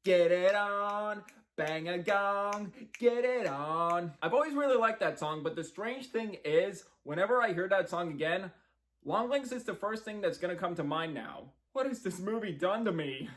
Get it on, bang a gong, get it on. I've always really liked that song, but the strange thing is, whenever I hear that song again, Longlegs is the first thing that's gonna come to mind now. What has this movie done to me?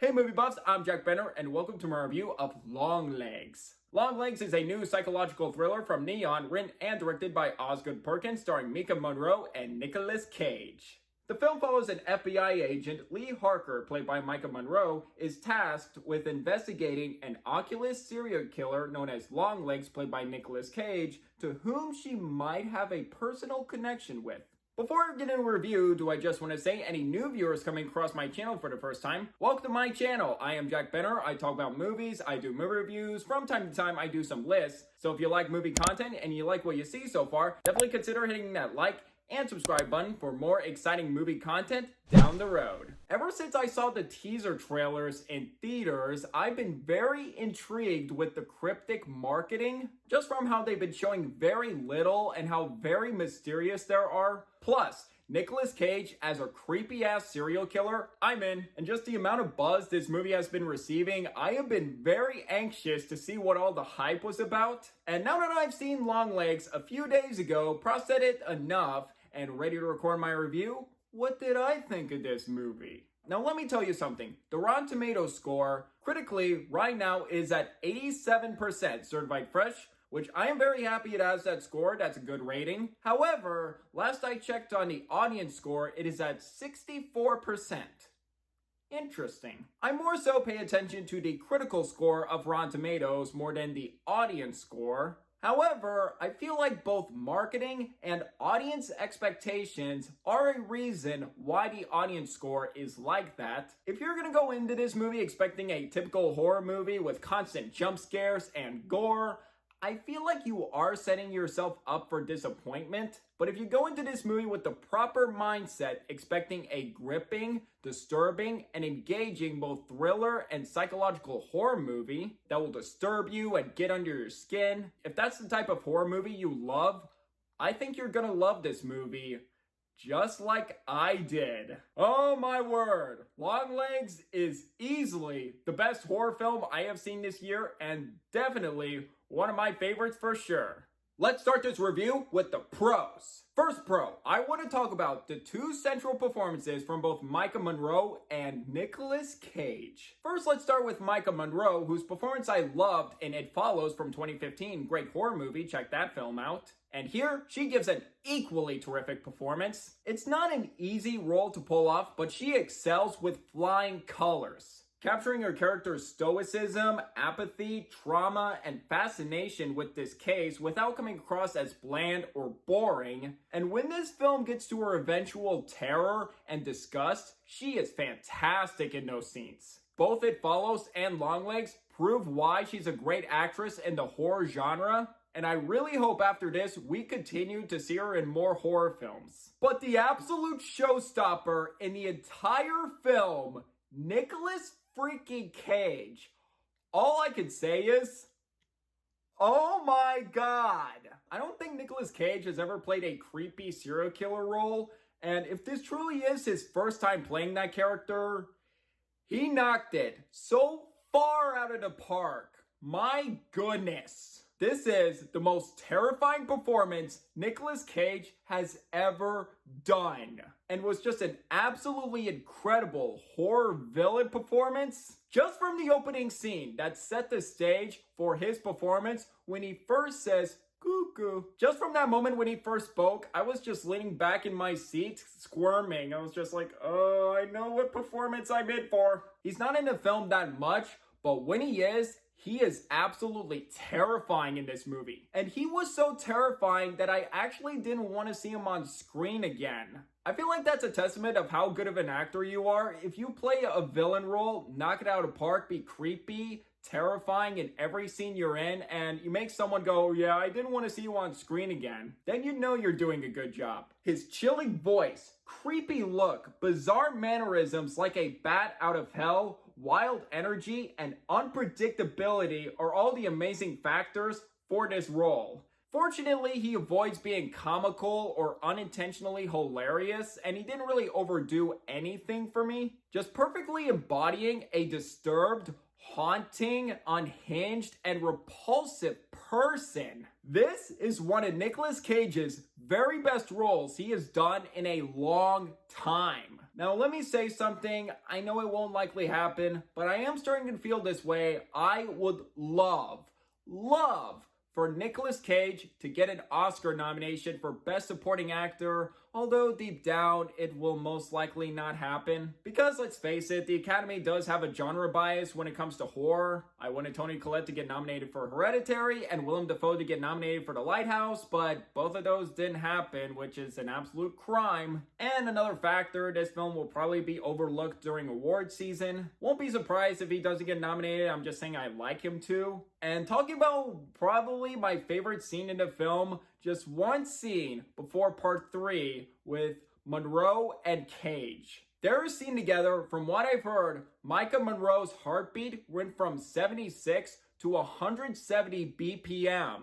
Hey movie buffs, I'm Jack Benner, and welcome to my review of Longlegs. Longlegs is a new psychological thriller from Neon, written and directed by Osgood Perkins, starring Mika Monroe and Nicolas Cage. The film follows an FBI agent, Lee Harker, played by Mika Monroe, is tasked with investigating an Oculus serial killer known as Longlegs, played by Nicolas Cage, to whom she might have a personal connection with. Before I get into a review, do I just want to say any new viewers coming across my channel for the first time, welcome to my channel. I am Jack Benner. I talk about movies, I do movie reviews, from time to time I do some lists. So if you like movie content and you like what you see so far, definitely consider hitting that like and subscribe button for more exciting movie content down the road. Ever since I saw the teaser trailers in theaters, I've been very intrigued with the cryptic marketing, just from how they've been showing very little and how very mysterious there are. Plus, Nicolas Cage as a creepy-ass serial killer, I'm in. And just the amount of buzz this movie has been receiving, I have been very anxious to see what all the hype was about. And now that I've seen Longlegs a few days ago, processed it enough, and ready to record my review, what did I think of this movie? Now let me tell you something. The Rotten Tomatoes score, critically, right now is at 87% certified fresh, which I am very happy it has that score. That's a good rating. However, last I checked on the audience score, it is at 64%. Interesting. I more so pay attention to the critical score of Rotten Tomatoes more than the audience score. However, I feel like both marketing and audience expectations are a reason why the audience score is like that. If you're gonna go into this movie expecting a typical horror movie with constant jump scares and gore, I feel like you are setting yourself up for disappointment. But if you go into this movie with the proper mindset, expecting a gripping, disturbing, and engaging both thriller and psychological horror movie that will disturb you and get under your skin, if that's the type of horror movie you love, I think you're gonna love this movie. Just like I did. Oh my word. Longlegs is easily the best horror film I have seen this year, and definitely one of my favorites for sure. Let's start this review with the pros. First pro, I want to talk about the two central performances from both Mika Monroe and Nicolas Cage. First, let's start with Mika Monroe, whose performance I loved in It Follows from 2015. Great horror movie, check that film out. And here, she gives an equally terrific performance. It's not an easy role to pull off, but she excels with flying colors, capturing her character's stoicism, apathy, trauma, and fascination with this case without coming across as bland or boring. And when this film gets to her eventual terror and disgust, she is fantastic in those scenes. Both It Follows and Longlegs prove why she's a great actress in the horror genre. And I really hope after this, we continue to see her in more horror films. But the absolute showstopper in the entire film, Nicolas freaking Cage. All I can say is, oh my god. I don't think Nicolas Cage has ever played a creepy serial killer role. And if this truly is his first time playing that character, he knocked it so far out of the park. My goodness. This is the most terrifying performance Nicolas Cage has ever done, and was just an absolutely incredible horror villain performance. Just from the opening scene that set the stage for his performance when he first says, cuckoo. Just from that moment when he first spoke, I was just leaning back in my seat, squirming. I was just like, oh, I know what performance I'm in for. He's not in the film that much, but when he is absolutely terrifying in this movie. And he was so terrifying that I actually didn't want to see him on screen again. I feel like that's a testament of how good of an actor you are. If you play a villain role, knock it out of the park, be creepy, terrifying in every scene you're in, and you make someone go, yeah, I didn't want to see you on screen again, then you know you're doing a good job. His chilling voice, creepy look, bizarre mannerisms like a bat out of hell wild energy, and unpredictability are all the amazing factors for this role. Fortunately, he avoids being comical or unintentionally hilarious, and he didn't really overdo anything for me, just perfectly embodying a disturbed, haunting, unhinged, and repulsive person. This is one of Nicolas Cage's very best roles he has done in a long time. Now, let me say something. I know it won't likely happen, but I am starting to feel this way. I would love for Nicolas Cage to get an Oscar nomination for Best Supporting Actor, although deep down it will most likely not happen. Because let's face it, the Academy does have a genre bias when it comes to horror. I wanted Toni Collette to get nominated for Hereditary and Willem Dafoe to get nominated for The Lighthouse, but both of those didn't happen, which is an absolute crime. And another factor, this film will probably be overlooked during award season. Won't be surprised if he doesn't get nominated, I'm just saying I'd like him to. And talking about probably my favorite scene in the film, just one scene before part 3 with Monroe and Cage. They're seen together. From what I've heard, Micah Monroe's heartbeat went from 76 to 170 BPM.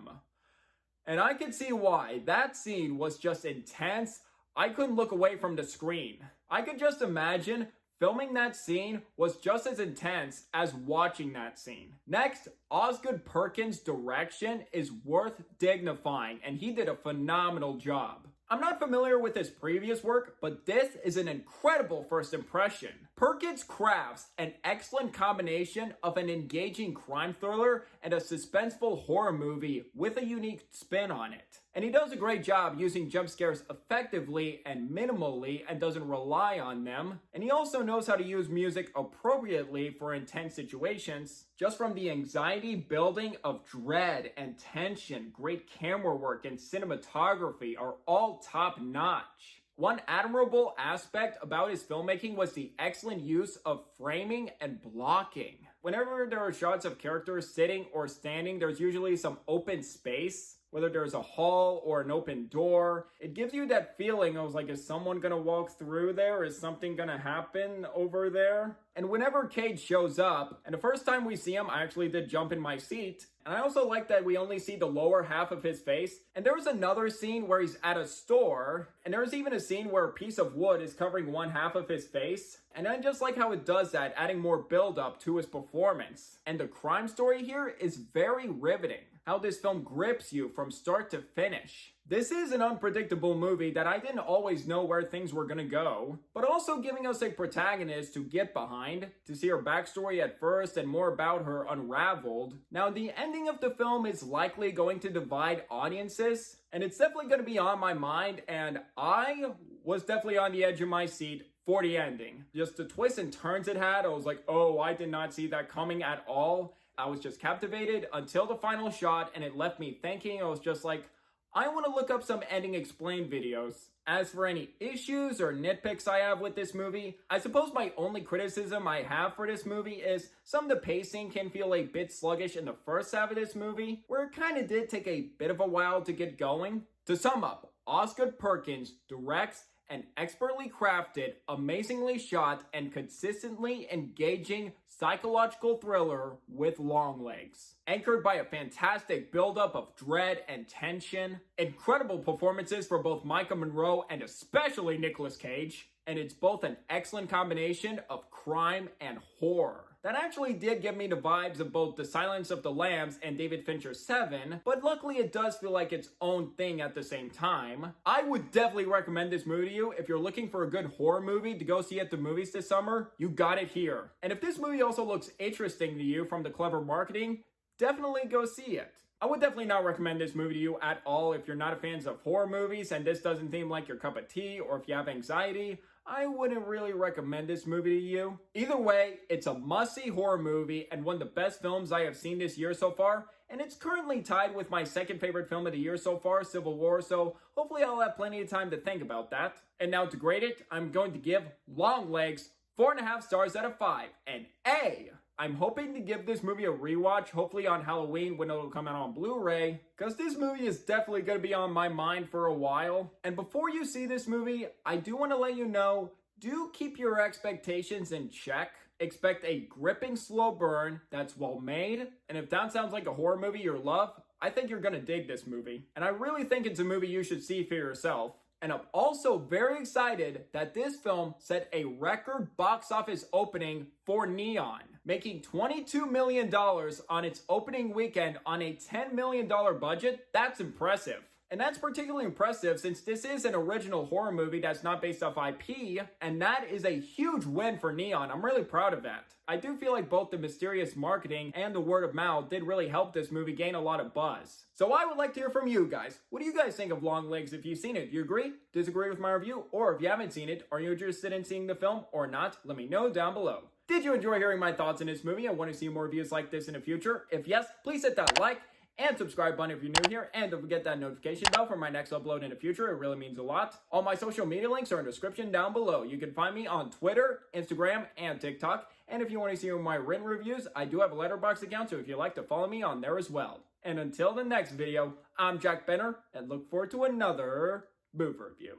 And I can see why. That scene was just intense. I couldn't look away from the screen. I could just imagine filming that scene was just as intense as watching that scene. Next, Osgood Perkins' direction is worth dignifying, and he did a phenomenal job. I'm not familiar with his previous work, but this is an incredible first impression. Perkins crafts an excellent combination of an engaging crime thriller and a suspenseful horror movie with a unique spin on it. And he does a great job using jump scares effectively and minimally and doesn't rely on them. And he also knows how to use music appropriately for intense situations. Just from the anxiety building of dread and tension, great camera work and cinematography are all top notch. One admirable aspect about his filmmaking was the excellent use of framing and blocking. Whenever there are shots of characters sitting or standing, there's usually some open space. Whether there's a hall or an open door, it gives you that feeling of like, is someone gonna walk through there? Is something gonna happen over there? And whenever Cage shows up, and the first time we see him, I actually did jump in my seat. And I also like that we only see the lower half of his face. And there was another scene where he's at a store, and there's even a scene where a piece of wood is covering one half of his face. And I just like how it does that, adding more build-up to his performance. And the crime story here is very riveting. How this film grips you from start to finish. This is an unpredictable movie that I didn't always know where things were gonna go, but also giving us a protagonist to get behind, to see her backstory at first and more about her unraveled. Now, the ending of the film is likely going to divide audiences, and it's definitely gonna be on my mind, and I was definitely on the edge of my seat for the ending. Just the twists and turns it had, I was like, oh, I did not see that coming at all. I was just captivated until the final shot, and it left me thinking. I was just like, I want to look up some ending explain videos. As for any issues or nitpicks I have with this movie, I suppose my only criticism I have for this movie is some of the pacing can feel a bit sluggish in the first half of this movie, where it kind of did take a bit of a while to get going. To sum up, Osgood Perkins directs an expertly crafted, amazingly shot, and consistently engaging psychological thriller with Longlegs. Anchored by a fantastic buildup of dread and tension, incredible performances for both Micah Monroe and especially Nicolas Cage, and it's both an excellent combination of crime and horror. That actually did give me the vibes of both The Silence of the Lambs and David Fincher's Seven, but luckily it does feel like its own thing at the same time. I would definitely recommend this movie to you. If you're looking for a good horror movie to go see at the movies this summer, you got it here. And if this movie also looks interesting to you from the clever marketing, definitely go see it. I would definitely not recommend this movie to you at all if you're not a fan of horror movies and this doesn't seem like your cup of tea, or if you have anxiety. I wouldn't really recommend this movie to you. Either way, it's a must-see horror movie and one of the best films I have seen this year so far, and it's currently tied with my second favorite film of the year so far, Civil War, so hopefully I'll have plenty of time to think about that. And now to grade it, I'm going to give Longlegs 4.5 stars out of 5, an A. I'm hoping to give this movie a rewatch, hopefully on Halloween when it'll come out on Blu-ray, because this movie is definitely going to be on my mind for a while. And before you see this movie, I do want to let you know, do keep your expectations in check. expect a gripping slow burn that's well made, and if that sounds like a horror movie you love, I think you're gonna dig this movie. And I really think it's a movie you should see for yourself. And I'm also very excited that this film set a record box office opening for Neon, making $22 million on its opening weekend on a $10 million budget. That's impressive. And that's particularly impressive since this is an original horror movie that's not based off IP, and that is a huge win for Neon. I'm really proud of that. I do feel like both the mysterious marketing and the word of mouth did really help this movie gain a lot of buzz. So I would like to hear from you guys. What do you guys think of Longlegs if you've seen it? Do you agree? Disagree with my review? Or if you haven't seen it, are you interested in seeing the film or not? Let me know down below. Did you enjoy hearing my thoughts on this movie and want to see more reviews like this in the future? If yes, please hit that like and subscribe button if you're new here, and don't forget that notification bell for my next upload in the future. It really means a lot. All my social media links are in the description down below. You can find me on Twitter, Instagram, and TikTok. And if you want to see my written reviews, I do have a Letterboxd account, so if you'd like to follow me on there as well. And until the next video, I'm Jack Benner, and look forward to another movie review.